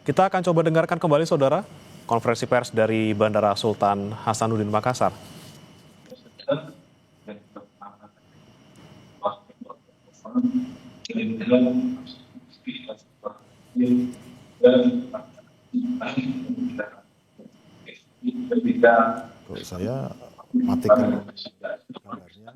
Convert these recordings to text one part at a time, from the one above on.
Kita akan coba dengarkan kembali, Saudara, konferensi pers dari Bandara Sultan Hasanuddin Makassar. Kalau saya matikan kameranya.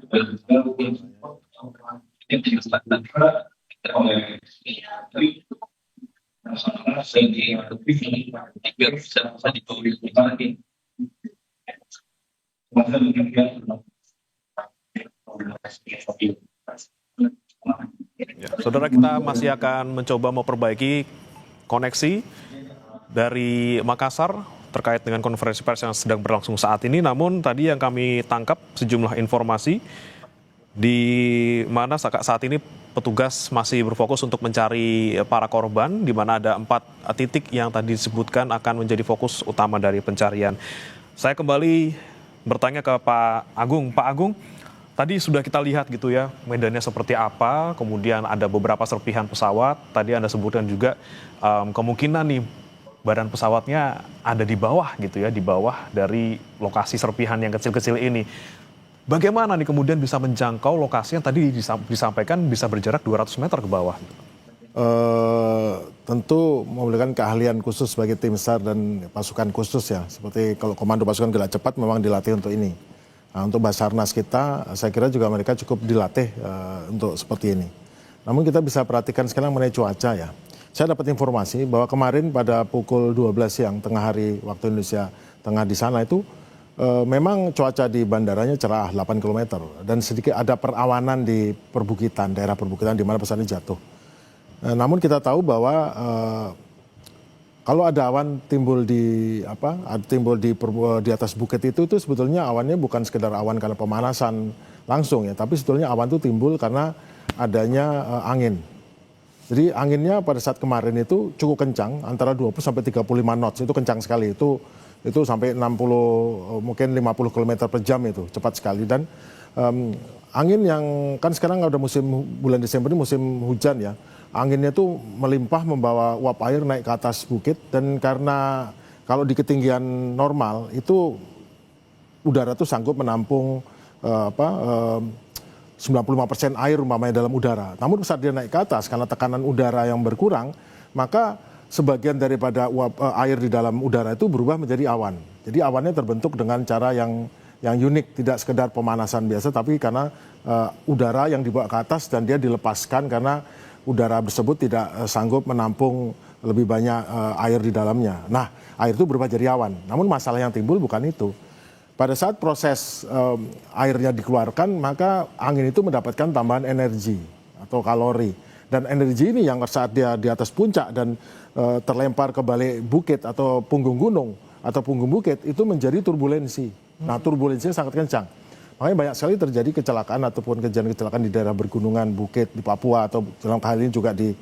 Ya, Saudara, kita masih akan mencoba memperbaiki koneksi dari Makassar terkait dengan konferensi pers yang sedang berlangsung saat ini. Namun tadi yang kami tangkap sejumlah informasi di mana saat ini petugas masih berfokus untuk mencari para korban, di mana ada 4 titik yang tadi disebutkan akan menjadi fokus utama dari pencarian. Saya kembali bertanya ke Pak Agung. Pak Agung, tadi sudah kita lihat gitu ya medannya seperti apa, kemudian ada beberapa serpihan pesawat. Tadi Anda sebutkan juga kemungkinan nih badan pesawatnya ada di bawah gitu ya, di bawah dari lokasi serpihan yang kecil-kecil ini. Bagaimana nih kemudian bisa menjangkau lokasi yang tadi disampaikan bisa berjarak 200 meter ke bawah? Tentu memerlukan keahlian khusus bagi tim SAR dan pasukan khusus ya. Seperti kalau komando pasukan gerak cepat memang dilatih untuk ini. Nah, untuk Basarnas kita, saya kira juga mereka cukup dilatih untuk seperti ini. Namun kita bisa perhatikan sekarang mengenai cuaca ya. Saya dapat informasi bahwa kemarin pada pukul 12 siang tengah hari waktu Indonesia Tengah di sana itu memang cuaca di bandaranya cerah 8 km dan sedikit ada perawanan di perbukitan, daerah perbukitan di mana pesawat ini jatuh. Namun kita tahu bahwa kalau ada awan timbul di di atas bukit itu sebetulnya awannya bukan sekedar awan karena pemanasan langsung ya, tapi sebetulnya awan itu timbul karena adanya angin. Jadi anginnya pada saat kemarin itu cukup kencang, antara 20 sampai 35 knots, itu kencang sekali. Itu sampai 60 mungkin 50 km per jam, itu cepat sekali. Dan angin yang kan sekarang ada musim bulan Desember ini musim hujan ya, anginnya itu melimpah membawa uap air naik ke atas bukit, dan karena kalau di ketinggian normal itu udara itu sanggup menampung 95% air umpamanya dalam udara. Namun saat dia naik ke atas karena tekanan udara yang berkurang, maka sebagian daripada uap air di dalam udara itu berubah menjadi awan. Jadi awannya terbentuk dengan cara yang unik, tidak sekedar pemanasan biasa, tapi karena udara yang dibawa ke atas dan dia dilepaskan karena udara tersebut tidak sanggup menampung lebih banyak air di dalamnya. Nah, air itu berubah jadi awan. Namun masalah yang timbul bukan itu. Pada saat proses airnya dikeluarkan, maka angin itu mendapatkan tambahan energi atau kalori. Dan energi ini yang saat dia di atas puncak dan terlempar ke balik bukit atau punggung gunung atau punggung bukit, itu menjadi turbulensi. Nah, turbulensinya sangat kencang. Makanya banyak sekali terjadi kecelakaan ataupun kejadian-kecelakaan di daerah bergunungan, bukit, di Papua atau dalam hal ini juga di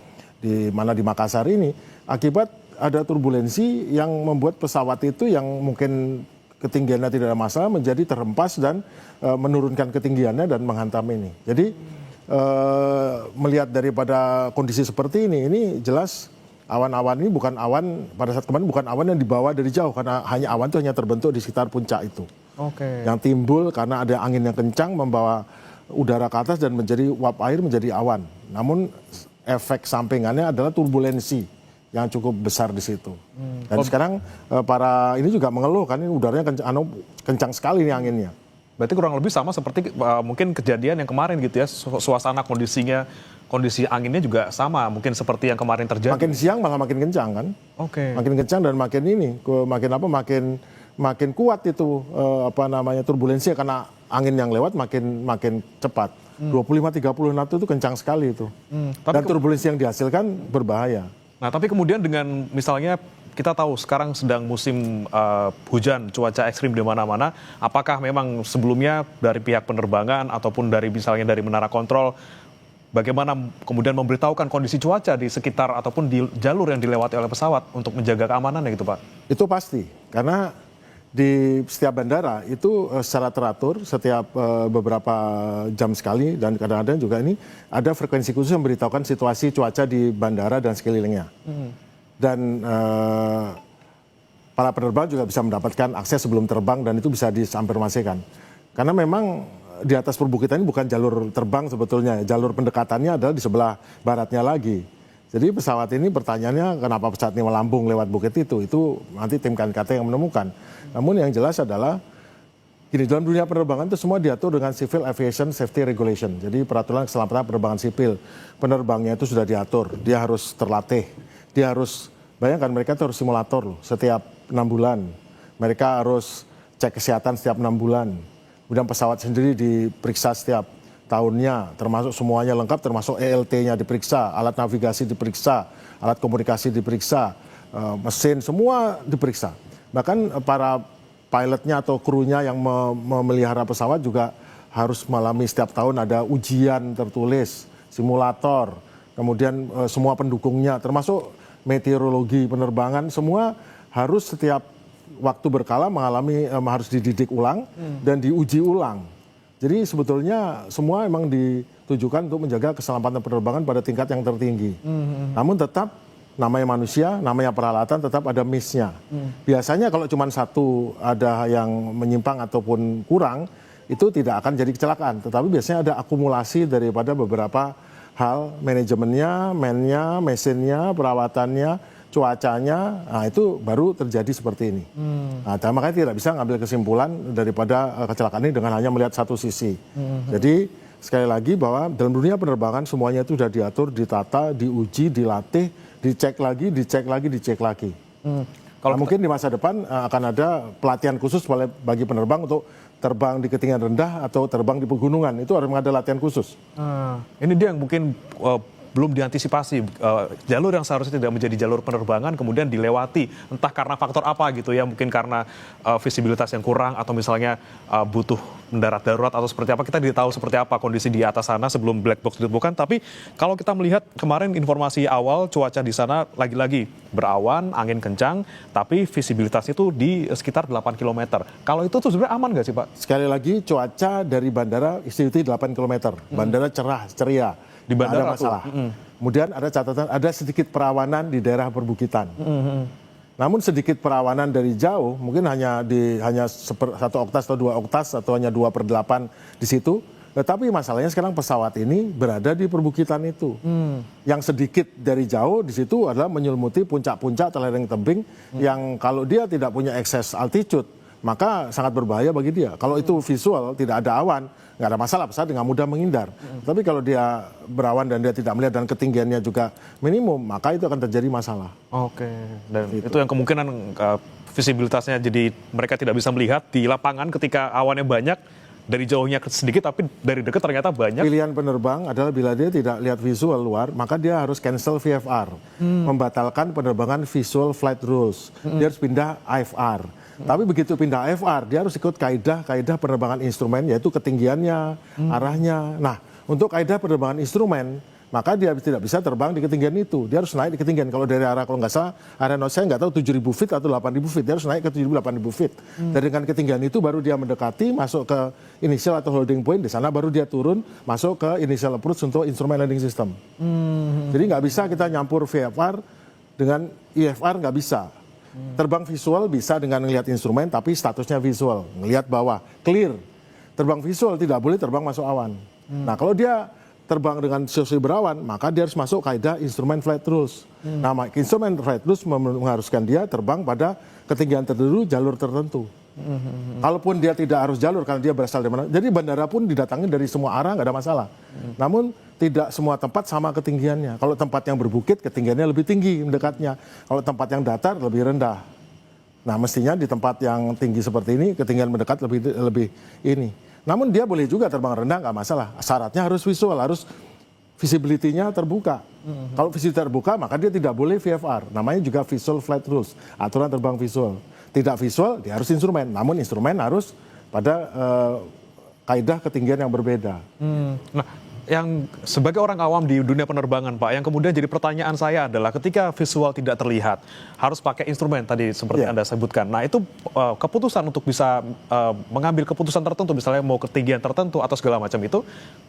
Makassar ini, akibat ada turbulensi yang membuat pesawat itu yang mungkin ketinggiannya tidak ada masalah menjadi terhempas dan menurunkan ketinggiannya dan menghantam ini. Jadi melihat daripada kondisi seperti ini jelas awan-awan ini bukan awan, pada saat kemarin bukan awan yang dibawa dari jauh, karena awan itu hanya terbentuk di sekitar puncak itu. Yang timbul karena ada angin yang kencang membawa udara ke atas dan menjadi uap air menjadi awan. Namun efek sampingannya adalah turbulensi yang cukup besar di situ. Dan sekarang para ini juga mengeluh kan, ini udaranya kencang sekali nih anginnya. Berarti kurang lebih sama seperti mungkin kejadian yang kemarin gitu ya, suasana kondisi anginnya juga sama mungkin seperti yang kemarin terjadi. Makin siang malah makin kencang kan. Makin kencang dan makin kuat itu turbulensi karena angin yang lewat makin cepat. 25-30 knot itu kencang sekali itu. Dan turbulensi yang dihasilkan berbahaya. Nah, tapi kemudian dengan misalnya kita tahu sekarang sedang musim hujan, cuaca ekstrim di mana-mana. Apakah memang sebelumnya dari pihak penerbangan ataupun dari misalnya dari menara kontrol, bagaimana kemudian memberitahukan kondisi cuaca di sekitar ataupun di jalur yang dilewati oleh pesawat untuk menjaga keamanannya gitu, Pak? Itu pasti, karena di setiap bandara itu secara teratur setiap beberapa jam sekali, dan kadang-kadang juga ini ada frekuensi khusus yang memberitahukan situasi cuaca di bandara dan sekelilingnya. dan para penerbang juga bisa mendapatkan akses sebelum terbang dan itu bisa disampirmasikan. Karena memang di atas perbukitan ini bukan jalur terbang sebetulnya, jalur pendekatannya adalah di sebelah baratnya lagi. Jadi pesawat ini pertanyaannya kenapa pesawat ini melambung lewat bukit itu nanti tim KNKT yang menemukan. Namun yang jelas adalah gini, dalam dunia penerbangan itu semua diatur dengan Civil Aviation Safety Regulation. Jadi peraturan keselamatan penerbangan sipil, penerbangnya itu sudah diatur, dia harus terlatih, dia harus, bayangkan mereka itu harus simulator loh, setiap 6 bulan. Mereka harus cek kesehatan setiap 6 bulan. Kemudian pesawat sendiri diperiksa setiap tahunnya, termasuk semuanya lengkap, termasuk ELT-nya diperiksa, alat navigasi diperiksa, alat komunikasi diperiksa, mesin, semua diperiksa. Bahkan para pilotnya atau krunya yang memelihara pesawat juga harus mengalami setiap tahun ada ujian tertulis, simulator, kemudian semua pendukungnya, termasuk meteorologi penerbangan, semua harus setiap waktu berkala mengalami harus dididik ulang dan diuji ulang. Jadi sebetulnya semua memang ditujukan untuk menjaga keselamatan penerbangan pada tingkat yang tertinggi. Namun tetap namanya manusia, namanya peralatan tetap ada miss-nya. Biasanya kalau cuma satu ada yang menyimpang ataupun kurang, itu tidak akan jadi kecelakaan. Tetapi biasanya ada akumulasi daripada beberapa hal, manajemennya, man-nya, mesinnya, perawatannya, cuacanya, nah itu baru terjadi seperti ini. Nah, makanya tidak bisa ngambil kesimpulan daripada kecelakaan ini dengan hanya melihat satu sisi. Jadi sekali lagi bahwa dalam dunia penerbangan semuanya itu sudah diatur, ditata, diuji, dilatih, dicek lagi, dicek lagi, dicek lagi. Kalau mungkin di masa depan akan ada pelatihan khusus bagi penerbang untuk terbang di ketinggian rendah atau terbang di pegunungan, itu harus ada latihan khusus. Ini dia yang mungkin belum diantisipasi, jalur yang seharusnya tidak menjadi jalur penerbangan kemudian dilewati, entah karena faktor apa gitu ya, mungkin karena visibilitas yang kurang atau misalnya butuh mendarat darurat atau seperti apa, kita tidak tahu seperti apa kondisi di atas sana sebelum black box ditemukan. Tapi kalau kita melihat kemarin informasi awal cuaca di sana lagi-lagi berawan, angin kencang, tapi visibilitasnya itu di sekitar 8 km. Kalau itu tuh sebenarnya aman nggak sih Pak? Sekali lagi cuaca dari bandara ISTIUT 8 km, bandara cerah, ceria. Di bandara ada masalah. Kemudian ada catatan, ada sedikit perawanan di daerah perbukitan. Namun sedikit perawanan dari jauh, mungkin hanya 1 oktas atau 2 oktas atau hanya 2/8 di situ. Tetapi masalahnya sekarang pesawat ini berada di perbukitan itu. Yang sedikit dari jauh di situ adalah menyelimuti puncak-puncak atau lereng tebing yang kalau dia tidak punya akses altitude, maka sangat berbahaya bagi dia. Kalau itu visual, tidak ada awan, nggak ada masalah, pesawat dengan mudah menghindar. Tapi kalau dia berawan dan dia tidak melihat dan ketinggiannya juga minimum, maka itu akan terjadi masalah. Oke, dan itu yang kemungkinan visibilitasnya jadi mereka tidak bisa melihat di lapangan ketika awannya banyak, dari jauhnya sedikit tapi dari dekat ternyata banyak. Pilihan penerbang adalah bila dia tidak lihat visual luar, maka dia harus cancel VFR, membatalkan penerbangan visual flight rules. Dia harus pindah IFR. Tapi begitu pindah IFR, dia harus ikut kaidah penerbangan instrumen, yaitu ketinggiannya, arahnya. Nah, untuk kaidah penerbangan instrumen, maka dia tidak bisa terbang di ketinggian itu. Dia harus naik di ketinggian. Kalau dari arah, kalau nggak salah, area saya nggak tahu 7.000 feet atau 8.000 feet. Dia harus naik ke 7.000-8.000 feet. Dan dengan ketinggian itu baru dia mendekati, masuk ke initial atau holding point. Di sana baru dia turun, masuk ke initial approach untuk instrument landing system. Jadi nggak bisa kita nyampur VFR dengan IFR, nggak bisa. Terbang visual bisa dengan melihat instrumen, tapi statusnya visual, ngelihat bawah, clear. Terbang visual tidak boleh terbang masuk awan. Nah, kalau dia terbang dengan situasi berawan, maka dia harus masuk kaidah instrument flight rules. Nah, instrument flight rules mengharuskan dia terbang pada ketinggian tertentu, jalur tertentu. Kalaupun dia tidak harus jalur karena dia berasal dari mana, jadi bandara pun didatangi dari semua arah, nggak ada masalah. Namun tidak semua tempat sama ketinggiannya. Kalau tempat yang berbukit, ketinggiannya lebih tinggi mendekatnya. Kalau tempat yang datar, lebih rendah. Nah, mestinya di tempat yang tinggi seperti ini, ketinggian mendekat lebih ini. Namun dia boleh juga terbang rendah, nggak masalah. Syaratnya harus visual, harus visibility-nya terbuka. Kalau visibility terbuka, maka dia tidak boleh VFR. Namanya juga visual flight rules, aturan terbang visual. Tidak visual, dia harus instrumen. Namun instrumen harus pada kaidah ketinggian yang berbeda. Nah, yang sebagai orang awam di dunia penerbangan Pak, yang kemudian jadi pertanyaan saya adalah ketika visual tidak terlihat, harus pakai instrumen tadi seperti Anda sebutkan. Nah itu keputusan untuk bisa mengambil keputusan tertentu, misalnya mau ketinggian tertentu atau segala macam itu,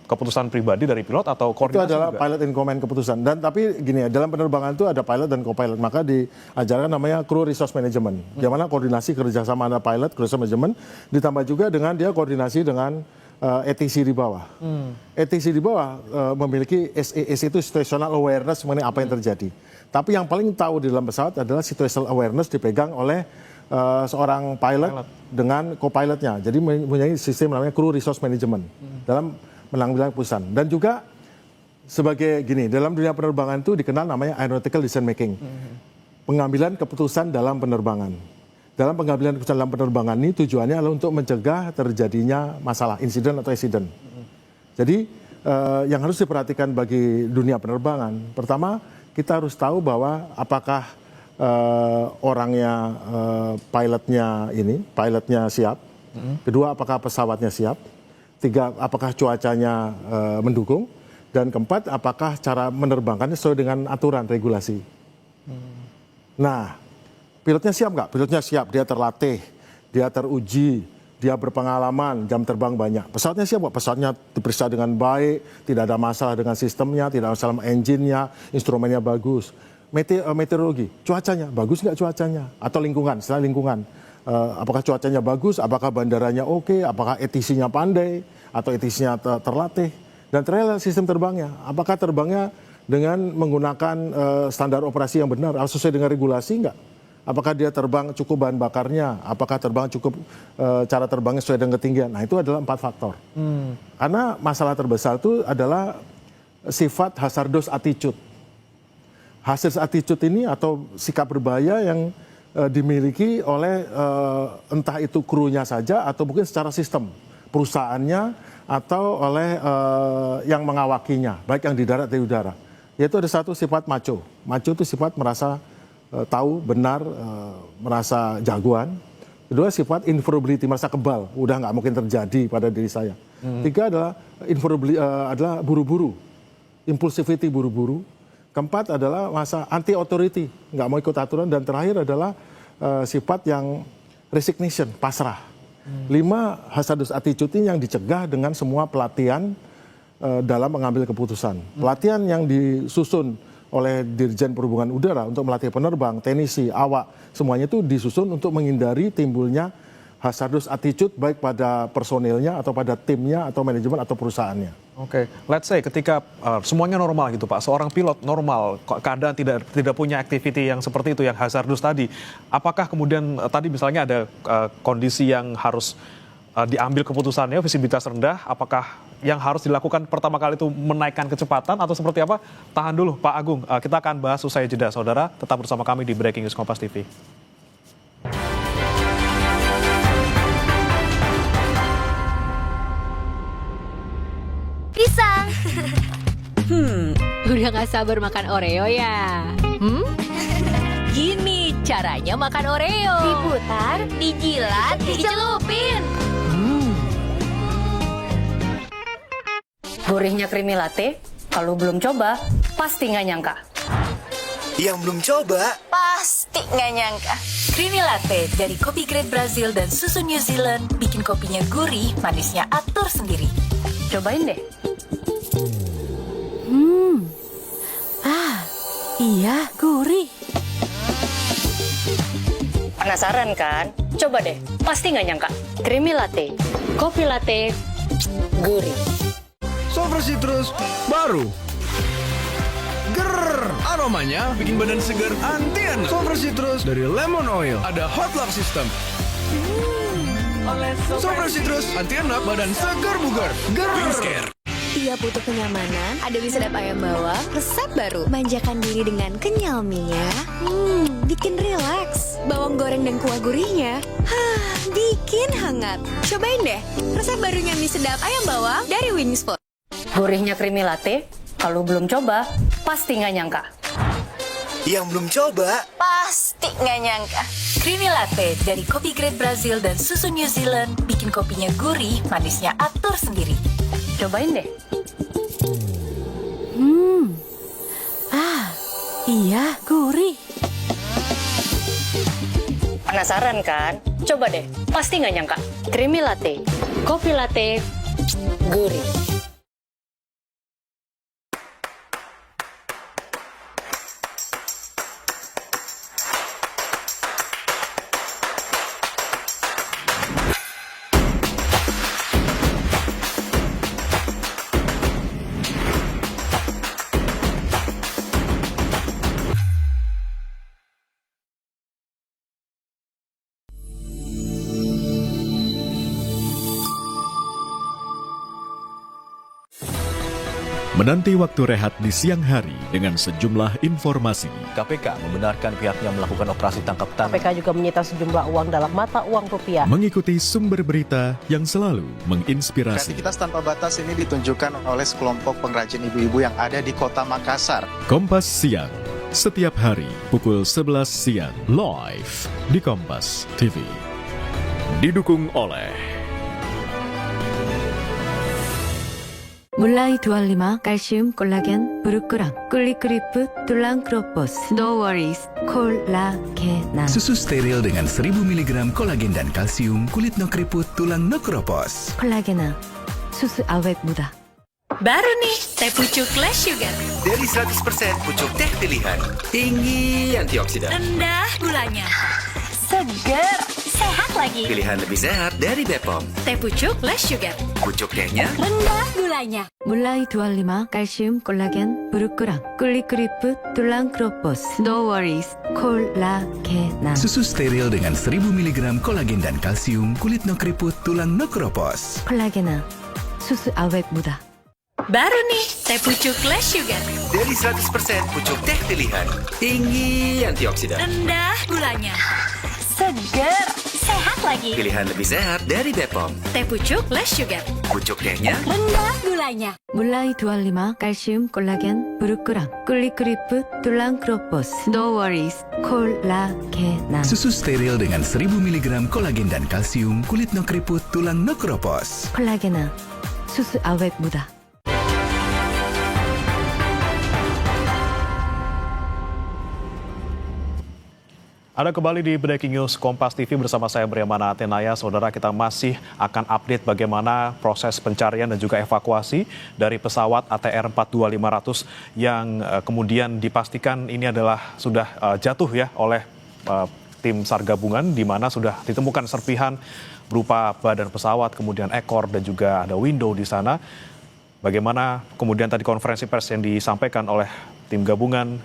keputusan pribadi dari pilot atau koordinasi itu adalah juga? pilot in command keputusan. Dan tapi gini ya, dalam penerbangan itu ada pilot dan co-pilot, maka diajarkan namanya crew resource management. Di mana koordinasi kerjasama antara pilot, crew resource management, ditambah juga dengan dia koordinasi dengan ATC di bawah. ATC di bawah memiliki SAS itu situational awareness mengenai apa yang terjadi. Tapi yang paling tahu di dalam pesawat adalah situational awareness dipegang oleh seorang pilot dengan co-pilotnya. Jadi mempunyai sistem namanya crew resource management dalam menanggulangi keputusan. Dan juga sebagai gini, dalam dunia penerbangan itu dikenal namanya aeronautical decision making. Pengambilan keputusan dalam penerbangan. Dalam pengambilan keputusan dalam penerbangan ini tujuannya adalah untuk mencegah terjadinya masalah, insiden atau accident. Jadi yang harus diperhatikan bagi dunia penerbangan, pertama kita harus tahu bahwa apakah orangnya, pilotnya siap. Kedua, apakah pesawatnya siap. Tiga, apakah cuacanya mendukung. Dan keempat, apakah cara menerbangkannya sesuai dengan aturan, regulasi. Nah, pilotnya siap nggak? Pilotnya siap, dia terlatih, dia teruji, dia berpengalaman, jam terbang banyak. Pesawatnya siap nggak? Pesawatnya diperiksa dengan baik, tidak ada masalah dengan sistemnya, tidak ada masalah engine-nya, instrumennya bagus. Meteorologi, cuacanya, bagus nggak cuacanya? Atau lingkungan, setelah lingkungan. Apakah cuacanya bagus, apakah bandaranya oke, apakah ATC-nya pandai, atau ATC-nya terlatih. Dan terakhir sistem terbangnya, apakah terbangnya dengan menggunakan standar operasi yang benar, harus sesuai dengan regulasi nggak? Apakah dia terbang cukup bahan bakarnya? Apakah terbang cukup cara terbangnya sesuai dengan ketinggian? Nah itu adalah 4 faktor. Karena masalah terbesar itu adalah sifat hazardous attitude. Hazardous attitude ini atau sikap berbahaya yang dimiliki oleh entah itu krunya saja atau mungkin secara sistem perusahaannya atau oleh yang mengawakinya, baik yang di darat atau di udara. Yaitu ada satu sifat macho. Macho itu sifat merasa tahu, benar, merasa jagoan. Kedua, sifat invulnerability, merasa kebal, udah nggak mungkin terjadi pada diri saya. Tiga adalah adalah buru-buru, impulsivity, buru-buru. Keempat adalah masa anti authority, nggak mau ikut aturan. Dan terakhir adalah sifat yang resignation, pasrah. 5, hazardous attitude ini yang dicegah dengan semua pelatihan dalam mengambil keputusan. Pelatihan yang disusun oleh Dirjen Perhubungan Udara untuk melatih penerbang, teknisi, awak, semuanya itu disusun untuk menghindari timbulnya hazardous attitude baik pada personilnya atau pada timnya atau manajemen atau perusahaannya. Oke, let's say ketika semuanya normal gitu Pak, seorang pilot normal, keadaan tidak punya activity yang seperti itu, yang hazardous tadi, apakah kemudian tadi misalnya ada kondisi yang harus diambil keputusannya, visibilitas rendah, apakah yang harus dilakukan pertama kali itu menaikkan kecepatan atau seperti apa? Tahan dulu Pak Agung, kita akan bahas usai jeda. Saudara, tetap bersama kami di Breaking News Kompas TV. Pisang. Udah gak sabar makan Oreo ya? Gini caranya makan Oreo. Diputar, dijilat, dicelupin. Gurihnya creamy latte, kalau belum coba, pasti nggak nyangka. Yang belum coba, Pasti nggak nyangka. Creamy Latte dari kopi Great Brazil dan susu New Zealand bikin kopinya gurih, manisnya atur sendiri. Cobain deh. Iya, gurih. Penasaran kan? Coba deh, pasti nggak nyangka. Creamy latte, kopi latte, gurih. Super Citrus baru. Grrr, aromanya bikin badan segar antian. Super Citrus dari lemon oil. Ada hot lock system. Super Citrus anti-enak, badan segar bugar. Grrr. Tiap butuh kenyamanan, ada mie sedap ayam bawang, resep baru. Manjakan diri dengan kenyal mie-nya. Bikin rileks. Bawang goreng dan kuah gurihnya. Bikin hangat. Cobain deh, resep barunya mie sedap ayam bawang dari Wings Food. Gurihnya creamy latte, kalau belum coba, pasti nggak nyangka. yang belum coba, Pasti nggak nyangka. Creamy Latte dari kopi Great Brazil dan susu New Zealand bikin kopinya gurih, manisnya atur sendiri. Cobain deh. Iya, gurih. Penasaran kan? Coba deh, pasti nggak nyangka. Creamy latte, kopi latte, gurih. Menanti waktu rehat di siang hari dengan sejumlah informasi. KPK membenarkan pihaknya melakukan operasi tangkap tangan. KPK juga menyita sejumlah uang dalam mata uang rupiah. Mengikuti sumber berita yang selalu menginspirasi. Kreativitas tanpa batas ini ditunjukkan oleh sekelompok pengrajin ibu-ibu yang ada di kota Makassar. Kompas Siang, setiap hari pukul 11 siang, live di Kompas TV. Didukung oleh 몰라이 두알리마 칼슘 콜라겐 브루크랑 꿀리크리프 툴랑크로포스 No worries 콜라겐 Susu steril dengan 1000 mg kolagen dan kalsium, kulit no keriput, tulang no keropos. 콜라겐아 수수 아웨트 무다. Baru nih, teh pucuk less sugar. Dari 100% pucuk teh pilihan. Tinggi antioksidan. Rendah gulanya. Seger, sehat lagi. Pilihan lebih sehat dari Bepom. Teh pucuk less sugar. Pucuk tehnya Rendah gulanya. 몰라이 두알리마 칼슘 콜라겐 브루크랑 꿀리크리프 툴랑크로포스 No worries 콜라겐 Susu steril dengan 1000 mg kolagen dan kalsium, kulit no keriput, tulang no keropos. 콜라겐아 수수 아웨트 무다. Baru nih, teh pucuk less sugar. dari 100% pucuk teh pilihan. Tinggi antioksidan. Rendah gulanya. Seger, sehat lagi. Pilihan lebih sehat dari Bepom. Teh pucuk less sugar. Pucuk tehnya Rendah gulanya. 몰라이 두알리마 칼슘 콜라겐 브루크랑 꿀리크리프 툴랑크로포스 No worries 콜라겐 Susu steril dengan 1000 mg kolagen dan kalsium, kulit no keriput, tulang no keropos. 콜라겐아 수수 아웨트 무다. Ada kembali di Breaking News Kompas TV bersama saya Briamana Atenaya. Saudara, kita masih akan update bagaimana proses pencarian dan juga evakuasi dari pesawat ATR 42500 yang kemudian dipastikan ini adalah sudah jatuh ya oleh tim SAR gabungan, di mana sudah ditemukan serpihan berupa badan pesawat, kemudian ekor dan juga ada window di sana. Bagaimana kemudian tadi konferensi pers yang disampaikan oleh tim gabungan,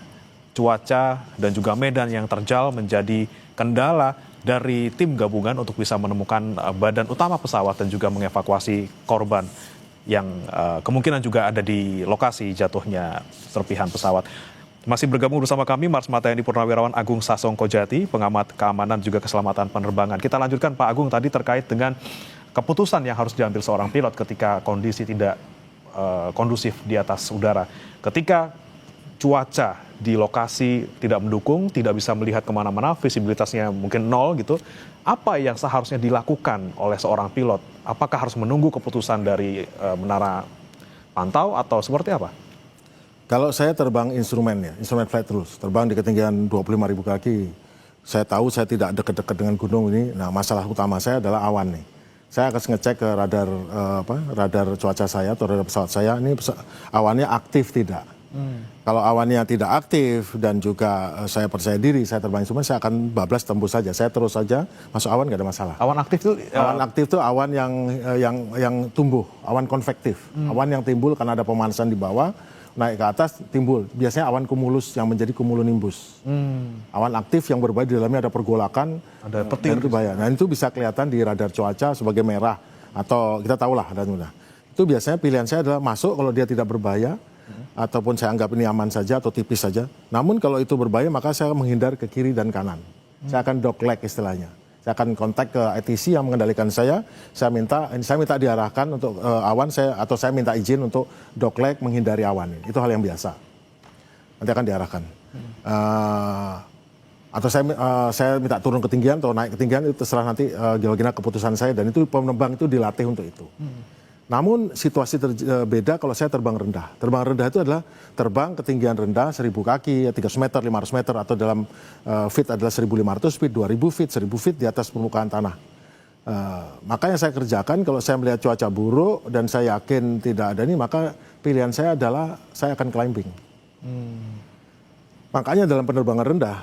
cuaca dan juga medan yang terjal menjadi kendala dari tim gabungan untuk bisa menemukan badan utama pesawat dan juga mengevakuasi korban yang kemungkinan juga ada di lokasi jatuhnya serpihan pesawat. Masih bergabung bersama kami Marsma TNI Purnawirawan Agung Sasongkojati, pengamat keamanan juga keselamatan penerbangan. Kita lanjutkan Pak Agung tadi terkait dengan keputusan yang harus diambil seorang pilot ketika kondisi tidak kondusif di atas udara. Ketika cuaca di lokasi tidak mendukung, tidak bisa melihat kemana-mana, visibilitasnya mungkin nol gitu. Apa yang seharusnya dilakukan oleh seorang pilot? Apakah harus menunggu keputusan dari menara pantau atau seperti apa? Kalau saya terbang instrumen flight rules, terbang di ketinggian 25.000 kaki. Saya tahu saya tidak dekat-dekat dengan gunung ini. Nah, masalah utama saya adalah awan nih. Saya akan ngecek ke radar cuaca saya atau radar pesawat saya, ini awannya aktif tidak. Kalau awannya tidak aktif dan juga saya percaya diri, saya terbang instrumen, saya akan bablas tembus saja. Saya terus saja masuk awan, nggak ada masalah. Awan aktif itu? Awan aktif itu awan yang tumbuh, awan konvektif. Awan yang timbul karena ada pemanasan di bawah, naik ke atas timbul. Biasanya awan kumulus yang menjadi cumulonimbus. Awan aktif yang berbahaya, di dalamnya ada pergolakan, ada petir. Itu bahaya. Nah, itu bisa kelihatan di radar cuaca sebagai merah atau kita tahulah dan mudah. Itu biasanya pilihan saya adalah masuk kalau dia tidak berbahaya, ataupun saya anggap ini aman saja atau tipis saja. Namun kalau itu berbahaya maka saya menghindar ke kiri dan kanan. Saya akan dogleg istilahnya. Saya akan kontak ke ATC yang mengendalikan saya minta diarahkan untuk awan atau saya minta izin untuk dogleg menghindari awan. Itu hal yang biasa. Nanti akan diarahkan. Atau saya minta turun ketinggian atau naik ketinggian, itu terserah nanti bagaimana keputusan saya, dan itu penerbang itu dilatih untuk itu. Namun situasi beda kalau saya terbang rendah. Terbang rendah itu adalah terbang ketinggian rendah 1.000 kaki, 300 meter, 500 meter, atau dalam feet adalah 1.500 feet, 2.000 feet, 1.000 feet di atas permukaan tanah. Maka yang saya kerjakan kalau saya melihat cuaca buruk dan saya yakin tidak ada ini, maka pilihan saya adalah saya akan climbing. Makanya dalam penerbangan rendah,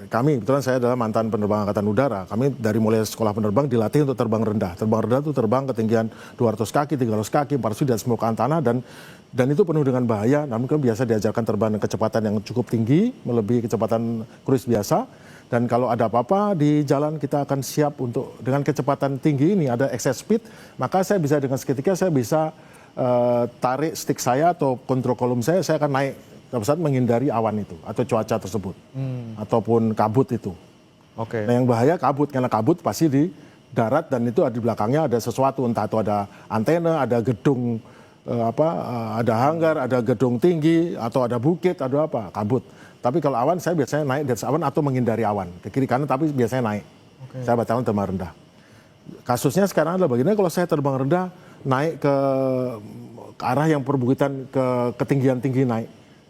kami, kebetulan saya adalah mantan penerbang Angkatan Udara, kami dari mulai sekolah penerbang dilatih untuk terbang rendah. Terbang rendah itu terbang ketinggian 200 kaki, 300 kaki, 400 feet di atas permukaan tanah, dan itu penuh dengan bahaya. Namun kan biasa diajarkan terbang dengan kecepatan yang cukup tinggi, melebihi kecepatan cruise biasa. Dan kalau ada apa-apa di jalan kita akan siap untuk dengan kecepatan tinggi ini, ada excess speed, maka saya bisa dengan seketika saya bisa tarik stick saya atau kontrol kolom saya akan naik ke pesawat menghindari awan itu atau cuaca tersebut ataupun kabut itu. Oke. Nah yang bahaya kabut, karena kabut pasti di darat dan itu di belakangnya ada sesuatu, entah itu ada antena, ada gedung ada hanggar, ada gedung tinggi atau ada bukit, ada apa, kabut. Tapi kalau awan saya biasanya naik di atas awan atau menghindari awan ke kiri kanan, tapi biasanya naik. Saya batalkan terbang rendah. Kasusnya sekarang adalah bagaimana kalau saya terbang rendah naik ke arah yang perbukitan, ke ketinggian tinggi naik.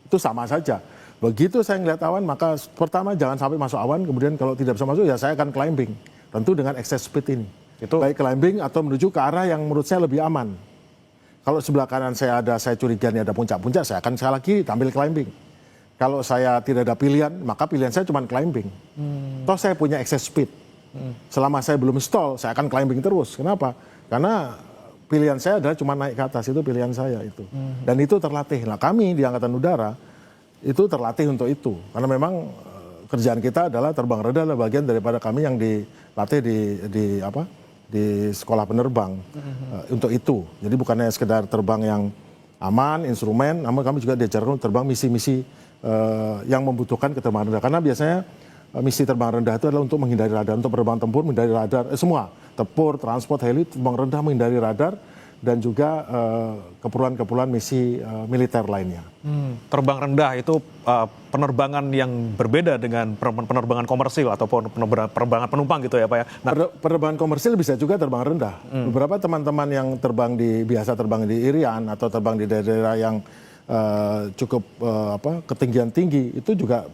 Itu sama saja. Begitu saya ngeliat awan, maka pertama jangan sampai masuk awan, kemudian kalau tidak bisa masuk ya saya akan climbing. Tentu dengan excess speed ini. Itu baik climbing atau menuju ke arah yang menurut saya lebih aman. Kalau sebelah kanan saya curiga nih ada puncak-puncak, saya akan salah kiri tampil climbing. Kalau saya tidak ada pilihan, maka pilihan saya cuma climbing. Toh saya punya excess speed. Selama saya belum stall, saya akan climbing terus. Kenapa? Karena pilihan saya adalah cuma naik ke atas, itu pilihan saya itu. Dan itu terlatih. Nah kami di Angkatan Udara itu terlatih untuk itu. Karena memang kerjaan kita adalah terbang rendah adalah bagian daripada kami yang dilatih di sekolah penerbang untuk itu. Jadi bukannya sekedar terbang yang aman, instrumen, namun kami juga diajarkan terbang misi-misi yang membutuhkan keterbangan rendah. Karena biasanya misi terbang rendah itu adalah untuk menghindari radar, untuk penerbangan tempur, menghindari radar, semua. Tempur, transport, heli, terbang rendah menghindari radar, dan juga keperluan-keperluan misi militer lainnya. Terbang rendah itu penerbangan yang berbeda dengan penerbangan komersil ataupun penerbangan penumpang gitu ya Pak ya? Nah, penerbangan komersil bisa juga terbang rendah. Beberapa teman-teman yang biasa terbang di Irian atau terbang di daerah-daerah yang cukup ketinggian tinggi, itu juga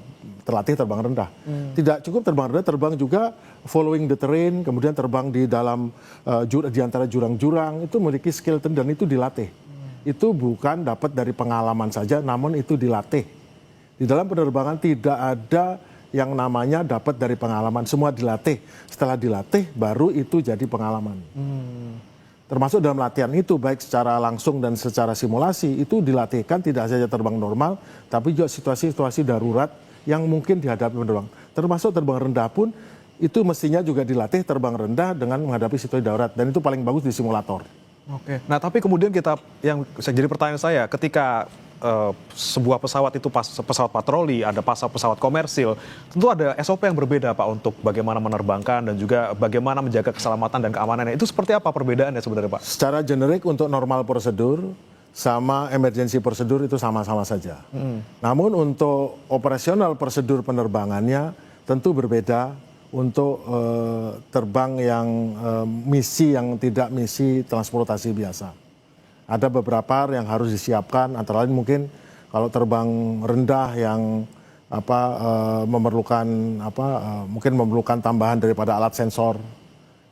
terlatih terbang rendah. Tidak cukup terbang rendah, terbang juga following the terrain, kemudian terbang di dalam di antara jurang-jurang, itu memiliki skill dan itu dilatih. Itu bukan dapat dari pengalaman saja, namun itu dilatih. Di dalam penerbangan tidak ada yang namanya dapat dari pengalaman, semua dilatih. Setelah dilatih, baru itu jadi pengalaman. Termasuk dalam latihan itu, baik secara langsung dan secara simulasi, itu dilatihkan tidak saja terbang normal, tapi juga situasi-situasi darurat yang mungkin dihadapi penerbang. Termasuk terbang rendah pun, itu mestinya juga dilatih terbang rendah dengan menghadapi situasi darurat. Dan itu paling bagus di simulator. Oke. Nah tapi kemudian yang jadi pertanyaan saya, ketika sebuah pesawat itu pesawat patroli, ada pesawat komersil, tentu ada SOP yang berbeda Pak untuk bagaimana menerbangkan dan juga bagaimana menjaga keselamatan dan keamanannya. Itu seperti apa perbedaannya sebenarnya Pak? Secara generik untuk normal prosedur sama emergency prosedur itu sama-sama saja. Namun untuk operasional prosedur penerbangannya tentu berbeda untuk terbang yang misi yang tidak misi transportasi biasa. Ada beberapa yang harus disiapkan, antara lain mungkin kalau terbang rendah yang mungkin memerlukan tambahan daripada alat sensor,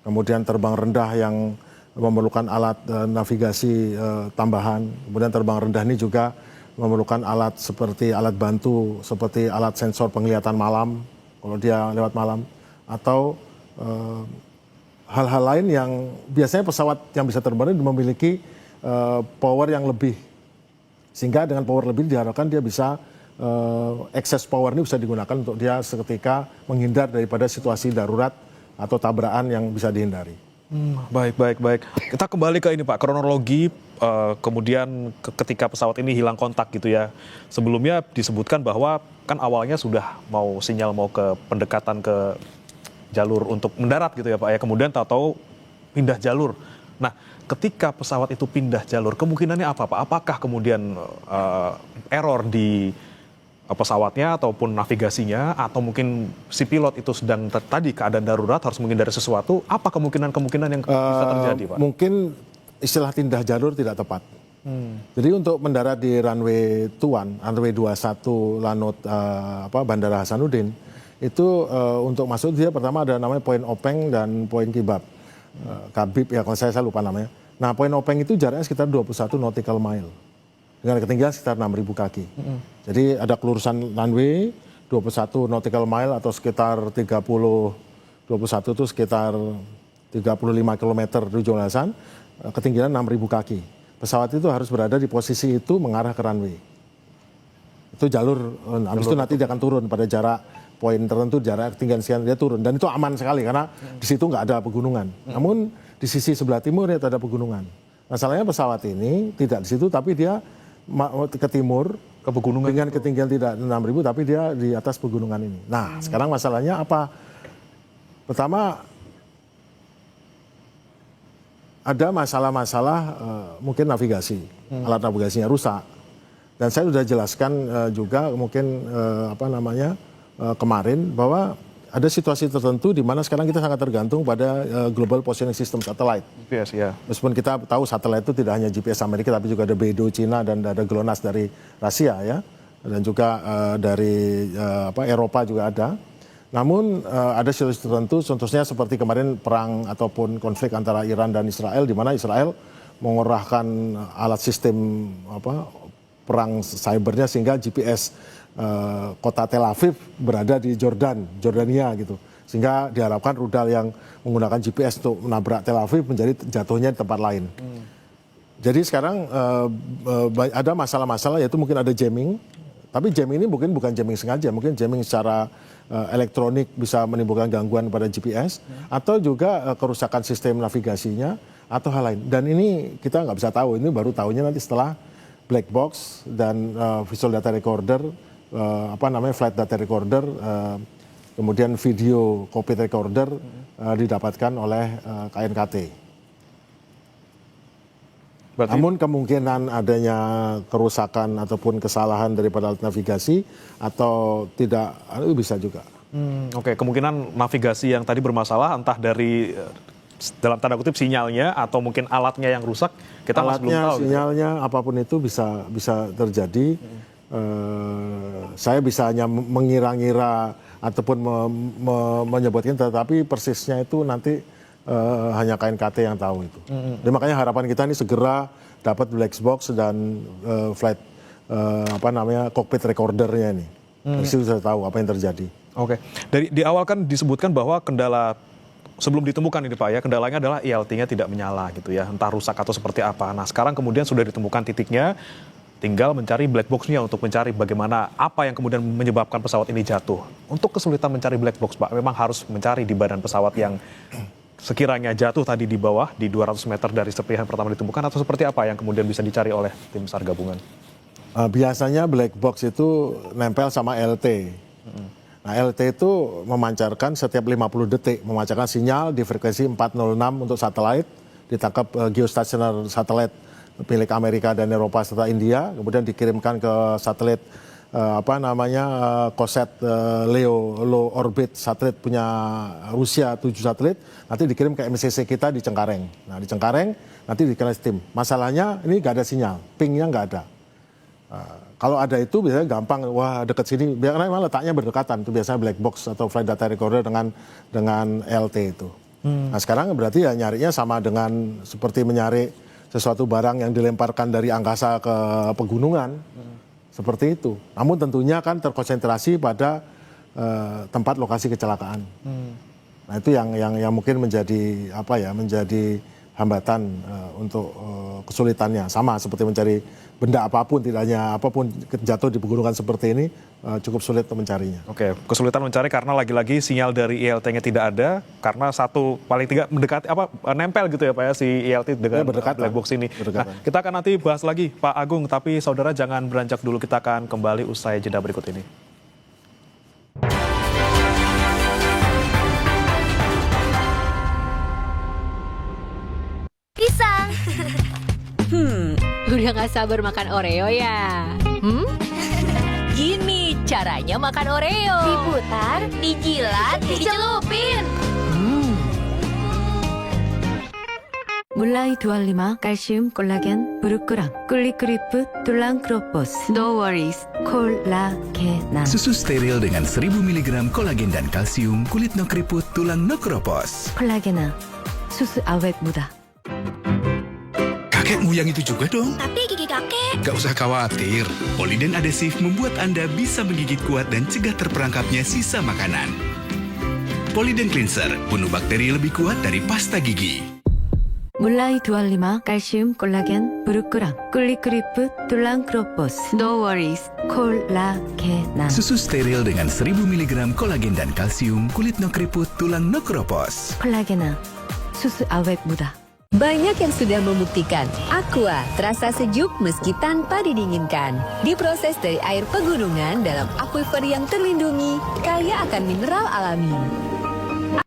kemudian terbang rendah yang memerlukan alat navigasi tambahan, kemudian terbang rendah ini juga memerlukan alat seperti alat bantu, seperti alat sensor penglihatan malam kalau dia lewat malam, atau hal-hal lain yang biasanya pesawat yang bisa terbang ini memiliki power yang lebih, sehingga dengan power lebih diharapkan dia bisa excess power ini bisa digunakan untuk dia seketika menghindar daripada situasi darurat atau tabrakan yang bisa dihindari. Baik. Kita kembali ke ini Pak, kronologi kemudian ketika pesawat ini hilang kontak gitu ya. Sebelumnya disebutkan bahwa kan awalnya sudah sinyal mau ke pendekatan ke jalur untuk mendarat gitu ya Pak ya. Kemudian tahu-tahu pindah jalur. Nah, ketika pesawat itu pindah jalur, kemungkinannya apa Pak? Apakah kemudian error di pesawatnya ataupun navigasinya, atau mungkin si pilot itu sedang tadi keadaan darurat harus menghindari sesuatu? Apa kemungkinan yang bisa terjadi Pak? Mungkin istilah tindah jalur tidak tepat. Jadi untuk mendarat di runway Tuan, runway 21 Lanut Bandara Hasanuddin, itu untuk masuk dia pertama ada namanya poin Openg dan poin Kibab. Kabib ya kalau saya lupa namanya. Nah poin Openg itu jaraknya sekitar 21 nautical mile. Dengan ketinggian sekitar 6.000 kaki. Jadi ada kelurusan runway 21 nautical mile atau sekitar 21 itu sekitar 35 km di jelasan, ketinggian 6.000 kaki. Pesawat itu harus berada di posisi itu mengarah ke runway. Itu jalur, habis itu nanti dia akan turun pada jarak poin tertentu, jarak ketinggian sekian dia turun. Dan itu aman sekali karena di situ nggak ada pegunungan. Namun di sisi sebelah timur itu ada pegunungan. Masalahnya pesawat ini tidak di situ tapi dia ke timur, ke pegunungan dengan ketinggian tidak 6.000 tapi dia di atas pegunungan ini. Nah sekarang masalahnya apa? Pertama ada masalah-masalah mungkin navigasi, alat navigasinya rusak. Dan saya sudah jelaskan juga mungkin kemarin bahwa ada situasi tertentu di mana sekarang kita sangat tergantung pada Global Positioning System Satellite. GPS ya. Meskipun kita tahu satelit itu tidak hanya GPS Amerika tapi juga ada Beidou Cina dan ada GLONASS dari Rusia ya. Dan juga dari Eropa juga ada. Namun ada situasi tertentu contohnya seperti kemarin perang ataupun konflik antara Iran dan Israel di mana Israel mengerahkan alat sistem perang cybernya sehingga GPS kota Tel Aviv berada di Jordania gitu. Sehingga diharapkan rudal yang menggunakan GPS untuk menabrak Tel Aviv menjadi jatuhnya di tempat lain. Jadi sekarang ada masalah-masalah yaitu mungkin ada jamming. Tapi jamming ini mungkin bukan jamming sengaja, mungkin jamming secara elektronik bisa menimbulkan gangguan pada GPS atau juga kerusakan sistem navigasinya atau hal lain. Dan ini kita nggak bisa tahu, ini baru tahunya nanti setelah black box dan visual data recorder, flight data recorder, kemudian video cockpit recorder didapatkan oleh KNKT. Berarti? Namun kemungkinan adanya kerusakan ataupun kesalahan daripada alat navigasi atau tidak, itu bisa juga. Oke, kemungkinan navigasi yang tadi bermasalah entah dari dalam tanda kutip sinyalnya atau mungkin alatnya yang rusak, kita masih belum tahu. Sinyalnya apapun itu bisa terjadi. Saya bisa hanya mengira-ngira ataupun menyebutkan, tetapi persisnya itu nanti hanya KNKT yang tahu itu. Jadi makanya harapan kita ini segera dapat black box dan flight cockpit recordernya ini. Dari situ saya tahu apa yang terjadi. Oke. Di awal kan disebutkan bahwa kendala sebelum ditemukan ini Pak ya, kendalanya adalah ILT-nya tidak menyala gitu ya, entah rusak atau seperti apa. Nah sekarang kemudian sudah ditemukan titiknya, tinggal mencari black box-nya untuk mencari bagaimana apa yang kemudian menyebabkan pesawat ini jatuh. Untuk kesulitan mencari black box Pak, memang harus mencari di badan pesawat yang sekiranya jatuh tadi di bawah, di 200 meter dari serpihan pertama ditemukan, atau seperti apa yang kemudian bisa dicari oleh tim SAR gabungan? Biasanya black box itu nempel sama LT. Nah LT itu memancarkan setiap 50 detik, memancarkan sinyal di frekuensi 406 untuk satelit, ditangkap geostationer satelit milik Amerika dan Eropa serta India, kemudian dikirimkan ke satelit COSAT Leo Low Orbit, satelit punya Rusia 7 satelit, nanti dikirim ke MCC kita di Cengkareng. Nah di Cengkareng nanti dikirim tim. Masalahnya ini nggak ada sinyal, pingnya nggak ada. Kalau ada itu biasanya gampang, wah dekat sini, karena memang letaknya berdekatan, itu biasanya black box atau flight data recorder dengan LT itu. Nah sekarang berarti ya nyarinya sama dengan seperti mencari sesuatu barang yang dilemparkan dari angkasa ke pegunungan. Seperti itu. Namun tentunya kan terkonsentrasi pada tempat lokasi kecelakaan. Nah itu yang mungkin menjadi menjadi hambatan untuk kesulitannya. Sama seperti mencari benda apapun, tidak hanya apapun jatuh di pegunungan seperti ini cukup sulit untuk mencarinya. Oke, kesulitan mencari karena lagi-lagi sinyal dari ILT-nya tidak ada, karena satu paling tiga mendekati nempel gitu ya Pak ya si ILT dengan black box ini. Nah, kita akan nanti bahas lagi Pak Agung, tapi saudara jangan beranjak dulu, kita akan kembali usai jeda berikut ini. Pisang. Udah gak sabar makan Oreo ya? Gini caranya makan Oreo. Diputar, dijilat, dicelupin. 물라이 두알리마 칼슘 콜라겐 부르크랑 꿀리크리프 툴랑 크로포스 No worries 콜라게나 Susu steril dengan 1000 mg kolagen dan kalsium, kulit no keriput, tulang no keropos. 콜라게나 수수 아웨 무다 Kakek moyang itu juga dong. Tapi gigi kakek. Gak usah khawatir, Poliden Adhesive membuat Anda bisa menggigit kuat dan cegah terperangkapnya sisa makanan. Poliden Cleanser, bunuh bakteri lebih kuat dari pasta gigi. 물라이 두알리마 칼슘 콜라겐 부르크랑 꿀리크리프 툴랑 크로포스 No worries 콜라게나 Susu steril dengan 1000 mg kolagen dan kalsium, kulit no keriput, tulang no keropos. 콜라게나 수수 아웨 무다 Banyak yang sudah membuktikan Aqua terasa sejuk meski tanpa didinginkan. Diproses dari air pegunungan dalam aquifer yang terlindungi, kaya akan mineral alami.